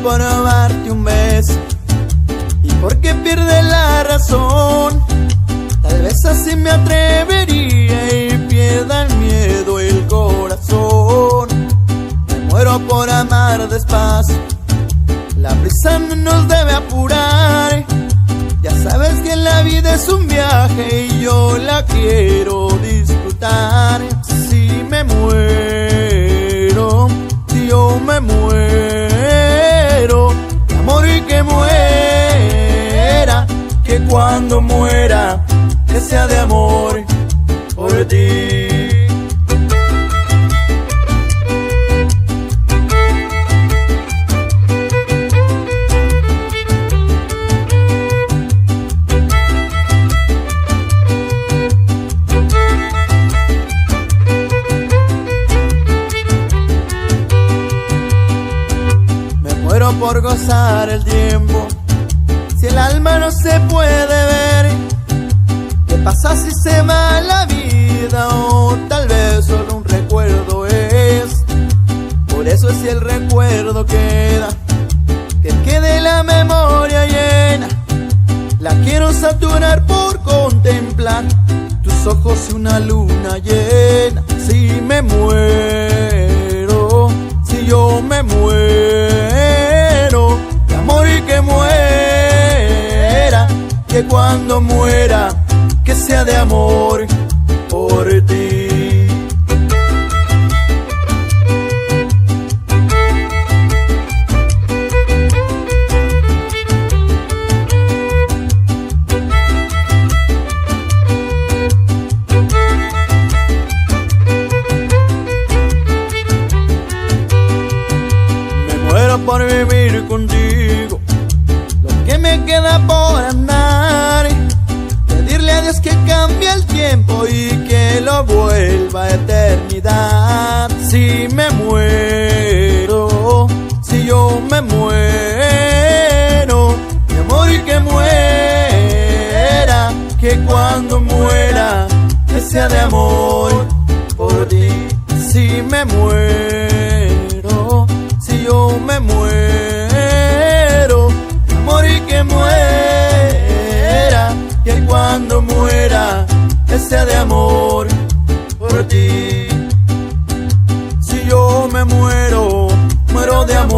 por darte un beso y porque pierde la razón. Tal vez así me atrevería y pierda el miedo el corazón. Me muero por amar despacio, la prisa no nos debe apurar. Ya sabes que la vida es un viaje y yo la quiero disfrutar. Si me muero, si yo me muero, de amor y que muera, que cuando muera, que sea de amor por ti. Muero por gozar el tiempo, si el alma no se puede ver. ¿Qué pasa si se va la vida o tal vez solo un recuerdo es? Por eso si el recuerdo queda, que quede la memoria llena. La quiero saturar por contemplar tus ojos y una luna llena. Si me muero, si yo me muero, de amor y que muera, que cuando muera, que sea de amor por ti. Por vivir contigo, lo que me queda por andar, pedirle a Dios que cambie el tiempo y que lo vuelva a eternidad. Si me muero, si yo me muero, de amor y que muera, que cuando muera, que sea de amor por ti. Si me muero, si yo me muero, amor y que muera, que cuando muera, que sea de amor por ti. Si yo me muero, muero de amor.